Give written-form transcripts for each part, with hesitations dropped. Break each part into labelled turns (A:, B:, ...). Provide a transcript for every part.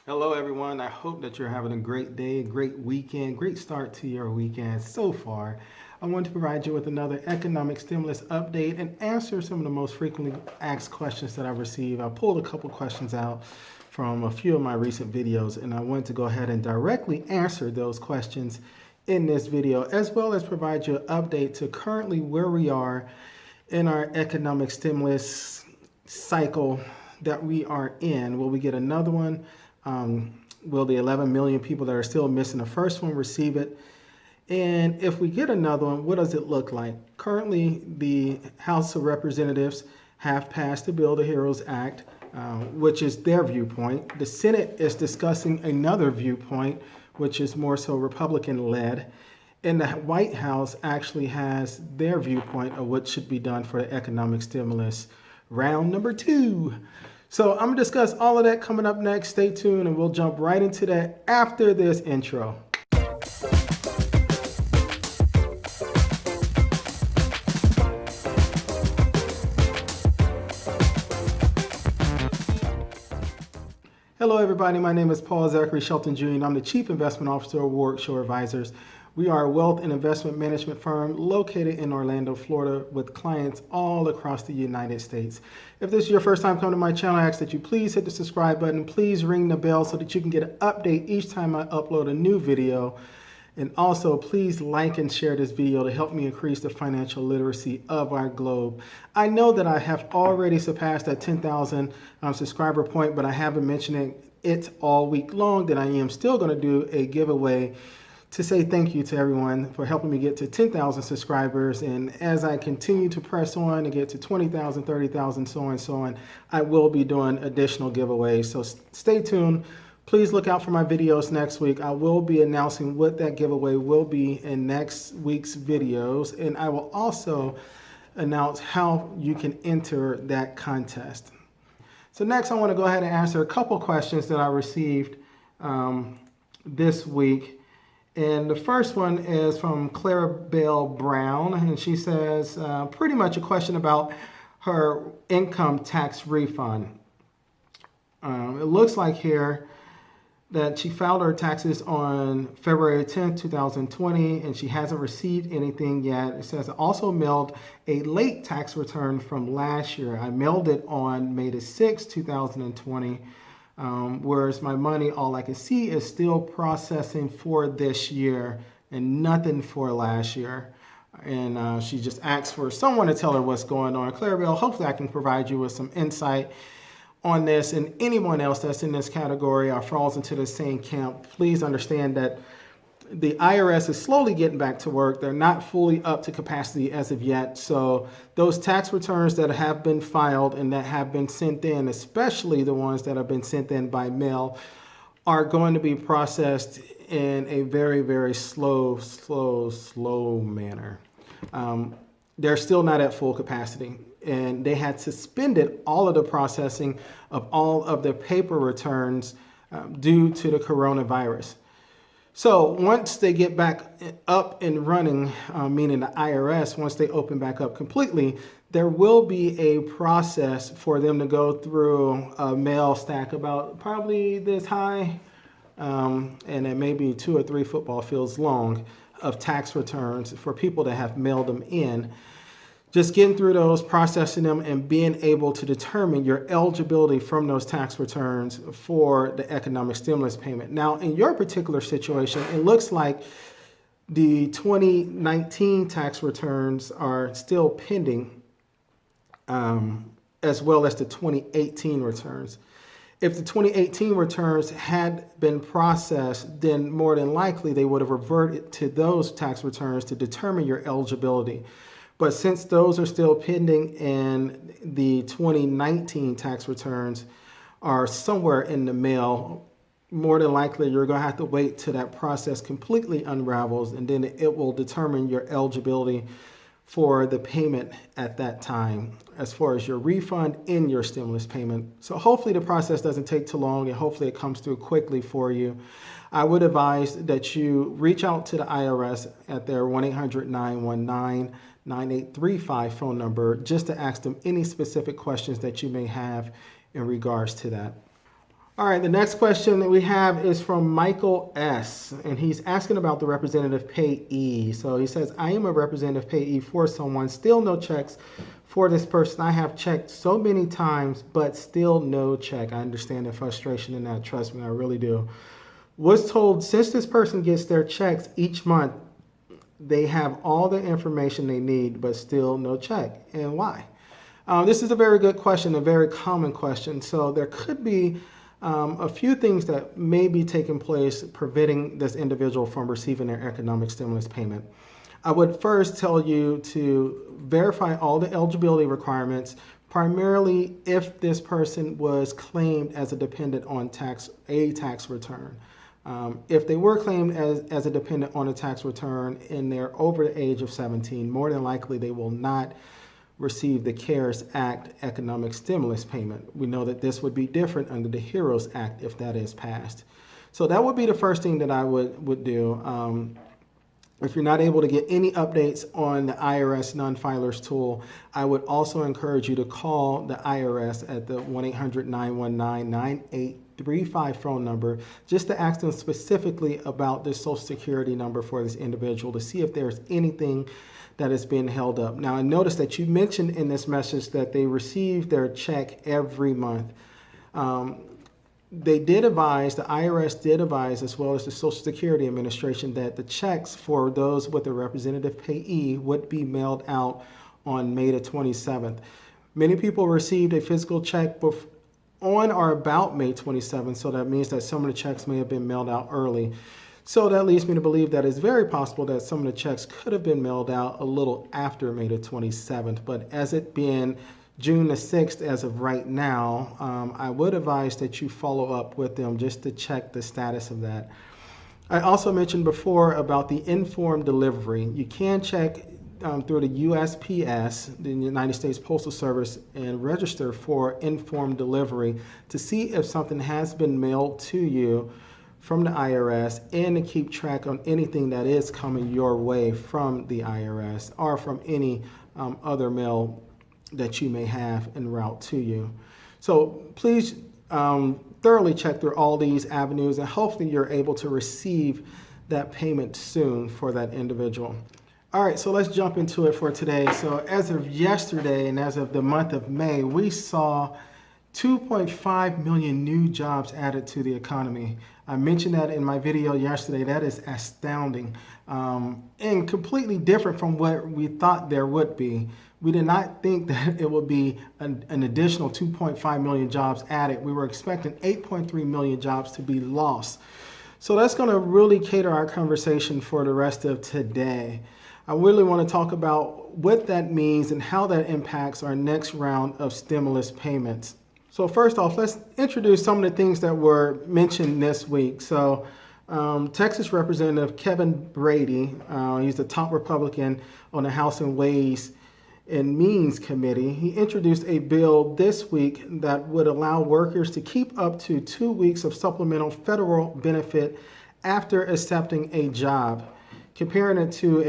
A: Hello, everyone. I hope that you're having a great day, great weekend, great start to your weekend so far. I want to provide you with another economic stimulus update and answer some of the most frequently asked questions that I've received. I pulled a couple questions out from a few of my recent videos, and I want to go ahead and directly answer those questions in this video, as well as provide you an update to currently where we are in our economic stimulus cycle that we are in. Will we get another one? Will the 11 million people that are still missing the first one receive it? And if we get another one, what does it look like? Currently, the House of Representatives have passed the Build the Heroes Act, which is their viewpoint. The Senate is discussing another viewpoint, which is more so Republican-led. And the White House actually has their viewpoint of what should be done for the economic stimulus round number 2. So I'm going to discuss all of that coming up next. Stay tuned and we'll jump right into that after this intro. Hello, everybody. My name is Paul Zachary Shelton Jr. and I'm the Chief Investment Officer of Warwick Shore Advisors. We are a wealth and investment management firm located in Orlando, Florida, with clients all across the United States. If this is your first time coming to my channel, I ask that you please hit the subscribe button. Please ring the bell so that you can get an update each time I upload a new video. And also, please like and share this video to help me increase the financial literacy of our globe. I know that I have already surpassed that 10,000 subscriber point, but I have been mentioning it all week long that I am still going to do a giveaway to say thank you to everyone for helping me get to 10,000 subscribers. And as I continue to press on to get to 20,000, 30,000, so on and so on, I will be doing additional giveaways. So stay tuned. Please look out for my videos next week. I will be announcing what that giveaway will be in next week's videos. And I will also announce how you can enter that contest. So next, I want to go ahead and answer a couple questions that I received this week. And the first one is from Clarabelle Brown, and she says pretty much a question about her income tax refund. It looks like here that she filed her taxes on February 10th, 2020, and she hasn't received anything yet. It says I also mailed a late tax return from last year. I mailed it on May the 6th, 2020. Whereas my money, all I can see is still processing for this year and nothing for last year. And she just asked for someone to tell her what's going on. Clarabelle, hopefully I can provide you with some insight on this. And anyone else that's in this category or falls into the same camp, please understand that the IRS is slowly getting back to work. They're not fully up to capacity as of yet. So those tax returns that have been filed and that have been sent in, especially the ones that have been sent in by mail, are going to be processed in a very, very slow manner. They're still not at full capacity. And they had suspended all of the processing of all of the paper returns due to the coronavirus. So once they get back up and running, meaning the IRS, once they open back up completely, there will be a process for them to go through a mail stack about probably this high, and it may be 2 or 3 football fields long of tax returns for people that have mailed them in. Just getting through those, processing them, and being able to determine your eligibility from those tax returns for the economic stimulus payment. Now, in your particular situation, it looks like the 2019 tax returns are still pending, as well as the 2018 returns. If the 2018 returns had been processed, then more than likely they would have reverted to those tax returns to determine your eligibility. But since those are still pending and the 2019 tax returns are somewhere in the mail, more than likely you're going to have to wait till that process completely unravels, and then it will determine your eligibility for the payment at that time as far as your refund in your stimulus payment. So hopefully the process doesn't take too long and hopefully it comes through quickly for you. I would advise that you reach out to the IRS at their 1-800-919-9835 phone number just to ask them any specific questions that you may have in regards to that. All right, the next question that we have is from Michael S., and he's asking about the representative payee. So he says, I am a representative payee for someone, still no checks for this person. I have checked so many times, but still no check. I understand the frustration in that. Trust me, I really do. Was told since this person gets their checks each month, they have all the information they need, but still no check. And why? This is a very good question, a very common question. So there could be a few things that may be taking place preventing this individual from receiving their economic stimulus payment. I would first tell you to verify all the eligibility requirements, primarily if this person was claimed as a dependent on a tax return. If they were claimed as a dependent on a tax return and they're over the age of 17, more than likely they will not receive the CARES Act economic stimulus payment. We know that this would be different under the HEROES Act if that is passed. So that would be the first thing that I would do. If you're not able to get any updates on the IRS non-filers tool, I would also encourage you to call the IRS at the 1-800-919-9835 phone number just to ask them specifically about the Social Security number for this individual to see if there's anything that has been held up. Now, I noticed that you mentioned in this message that they receive their check every month. They did advise, the IRS did advise, as well as the Social Security Administration, that the checks for those with a representative payee would be mailed out on May the 27th. Many people received a physical check on or about May 27th, so that means that some of the checks may have been mailed out early. So that leads me to believe that it's very possible that some of the checks could have been mailed out a little after May the 27th. But as it being June the 6th as of right now, I would advise that you follow up with them just to check the status of that. I also mentioned before about the informed delivery. You can check through the USPS, the United States Postal Service, and register for informed delivery to see if something has been mailed to you from the IRS and to keep track on anything that is coming your way from the IRS or from any other mail that you may have en route to you. So please thoroughly check through all these avenues and hopefully you're able to receive that payment soon for that individual. All right, so let's jump into it for today. So as of yesterday and as of the month of May, we saw 2.5 million new jobs added to the economy. I mentioned that in my video yesterday. That is astounding and completely different from what we thought there would be. We did not think that it would be an additional 2.5 million jobs added. We were expecting 8.3 million jobs to be lost. So that's going to really cater our conversation for the rest of today. I really want to talk about what that means and how that impacts our next round of stimulus payments. So first off, let's introduce some of the things that were mentioned this week. So Texas Representative Kevin Brady, he's the top Republican on the House and Ways and Means Committee. He introduced a bill this week that would allow workers to keep up to 2 weeks of supplemental federal benefit after accepting a job, comparing it to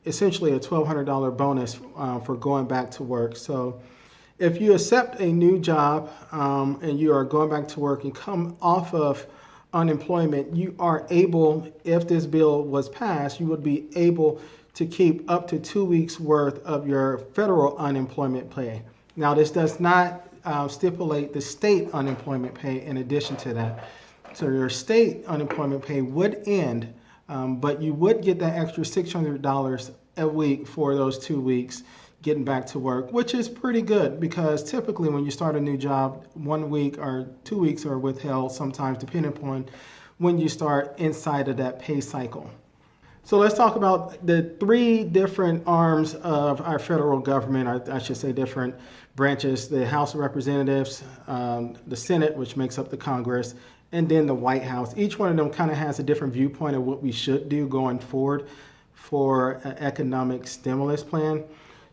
A: essentially a $1,200 bonus for going back to work. So if you accept a new job and you are going back to work and come off of unemployment, you are able, if this bill was passed, you would be able to keep up to 2 weeks worth of your federal unemployment pay. Now, this does not stipulate the state unemployment pay in addition to that. So your state unemployment pay would end, but you would get that extra $600 a week for those 2 weeks getting back to work, which is pretty good because typically when you start a new job, 1 week or 2 weeks are withheld, sometimes depending upon when you start inside of that pay cycle. So let's talk about the three different arms of our federal government, I should say different branches: the House of Representatives, the Senate, which makes up the Congress, and then the White House. Each one of them kind of has a different viewpoint of what we should do going forward for an economic stimulus plan.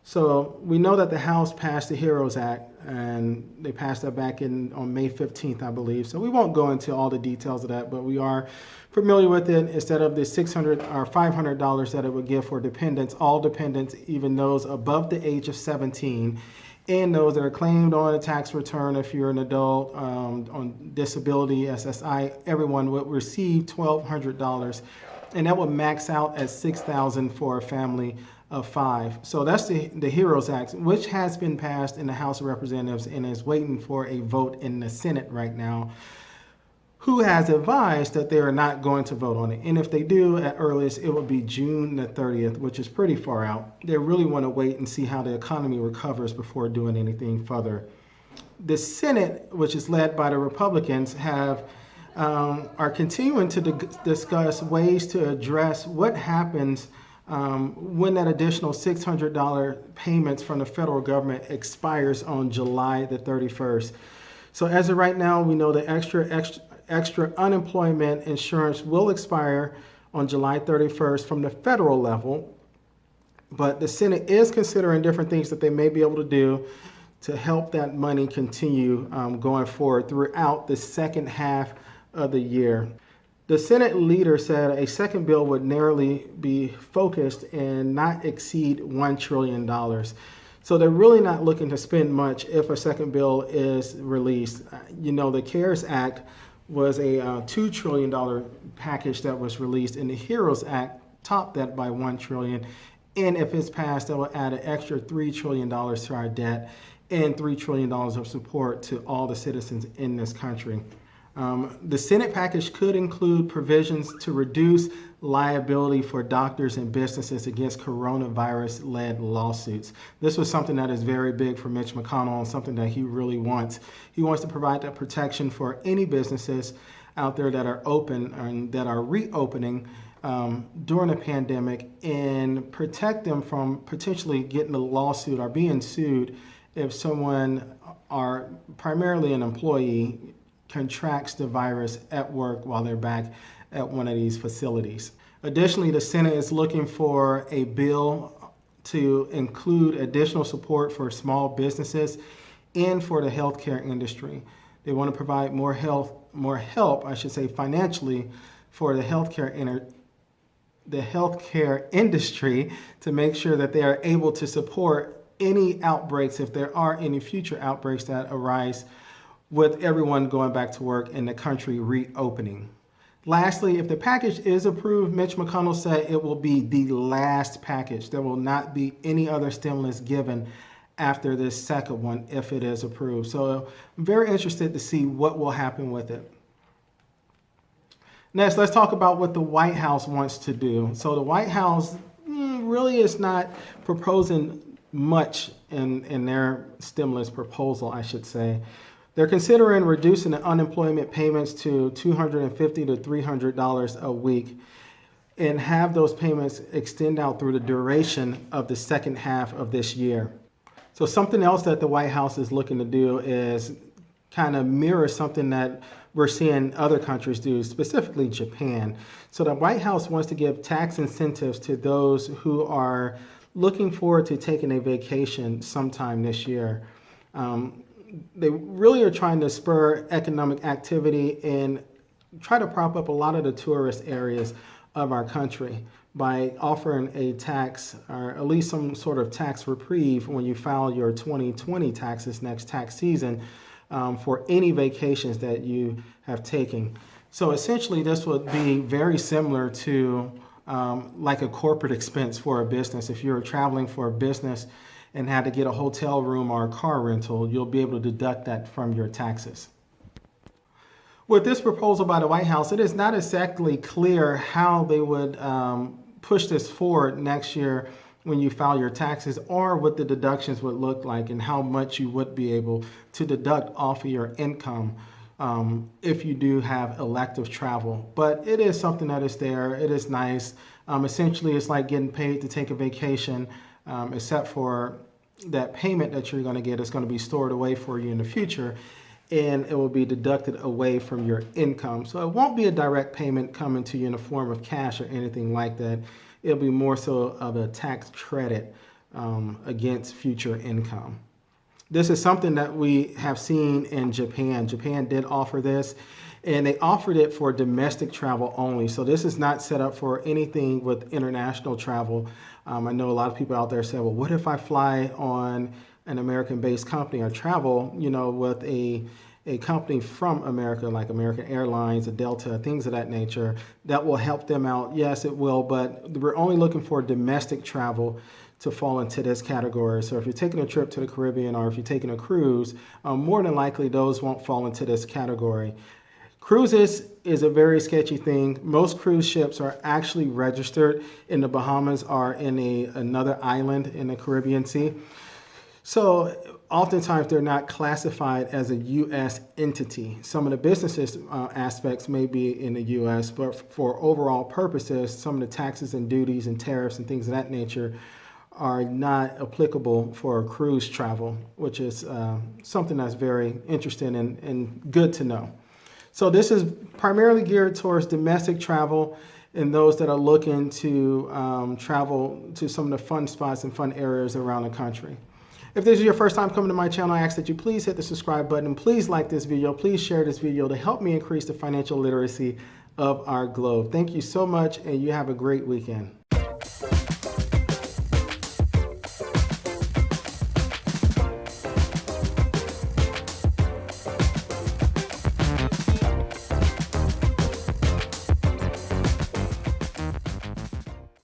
A: So we know that the House passed the HEROES Act, and they passed that back on May 15th, I believe. So we won't go into all the details of that, but we are familiar with it. Instead of the $600 or $500 that it would give for dependents, all dependents, even those above the age of 17, and those that are claimed on a tax return if you're an adult, on disability, SSI, everyone would receive $1,200, and that would max out at $6,000 for a family of 5. So that's the HEROES Act, which has been passed in the House of Representatives and is waiting for a vote in the Senate right now, who has advised that they are not going to vote on it. And if they do, at earliest, it will be June the 30th, which is pretty far out. They really want to wait and see how the economy recovers before doing anything further. The Senate, which is led by the Republicans, are continuing to discuss ways to address what happens when that additional $600 payments from the federal government expires on July the 31st. So as of right now, we know the extra unemployment insurance will expire on July 31st from the federal level, but the Senate is considering different things that they may be able to do to help that money continue going forward throughout the second half of the year. The Senate leader said a second bill would narrowly be focused and not exceed $1 trillion. So they're really not looking to spend much if a second bill is released. The CARES Act was a $2 trillion package that was released, and the HEROES Act topped that by $1 trillion. And if it's passed, that will add an extra $3 trillion to our debt and $3 trillion of support to all the citizens in this country. The Senate package could include provisions to reduce liability for doctors and businesses against coronavirus-led lawsuits. This was something that is very big for Mitch McConnell and something that he really wants. He wants to provide that protection for any businesses out there that are open and that are reopening during a pandemic, and protect them from potentially getting a lawsuit or being sued if someone, or primarily an employee, contracts the virus at work while they're back at one of these facilities. Additionally, the Senate is looking for a bill to include additional support for small businesses and for the healthcare industry. They want to provide more help, financially for the healthcare industry to make sure that they are able to support any outbreaks, if there are any future outbreaks that arise with everyone going back to work and the country reopening. Lastly, if the package is approved, Mitch McConnell said it will be the last package. There will not be any other stimulus given after this second one if it is approved. So I'm very interested to see what will happen with it. Next, let's talk about what the White House wants to do. So the White House really is not proposing much in their stimulus proposal, I should say. They're considering reducing the unemployment payments to $250 to $300 a week and have those payments extend out through the duration of the second half of this year. So something else that the White House is looking to do is kind of mirror something that we're seeing other countries do, specifically Japan. So the White House wants to give tax incentives to those who are looking forward to taking a vacation sometime this year. They really are trying to spur economic activity and try to prop up a lot of the tourist areas of our country by offering a tax, or at least some sort of tax reprieve when you file your 2020 taxes next tax season, for any vacations that you have taken. So essentially this would be very similar to like a corporate expense for a business. If you're traveling for a business and had to get a hotel room or a car rental, you'll be able to deduct that from your taxes. With this proposal by the White House, it is not exactly clear how they would push this forward next year when you file your taxes, or what the deductions would look like and how much you would be able to deduct off of your income if you do have elective travel. But it is something that is there. It is nice. Essentially, it's like getting paid to take a vacation, except for that payment that you're going to get is going to be stored away for you in the future, and it will be deducted away from your income. So it won't be a direct payment coming to you in the form of cash or anything like that. It'll be more so of a tax credit against future income. This is something that we have seen in Japan. Japan did offer this, and they offered it for domestic travel only. So this is not set up for anything with international travel. I know a lot of people out there say, well, what if I fly on an American-based company or travel, with a company from America, like American Airlines, a Delta, things of that nature, that will help them out. Yes, it will, but we're only looking for domestic travel to fall into this category. So if you're taking a trip to the Caribbean or if you're taking a cruise, more than likely those won't fall into this category. Cruises is a very sketchy thing. Most cruise ships are actually registered in the Bahamas or in another island in the Caribbean Sea. So oftentimes they're not classified as a U.S. entity. Some of the business aspects may be in the U.S., but for overall purposes, some of the taxes and duties and tariffs and things of that nature are not applicable for cruise travel, which is something that's very interesting and good to know. So this is primarily geared towards domestic travel and those that are looking to travel to some of the fun spots and fun areas around the country. If this is your first time coming to my channel, I ask that you please hit the subscribe button and please like this video. Please share this video to help me increase the financial literacy of our globe. Thank you so much, and you have a great weekend.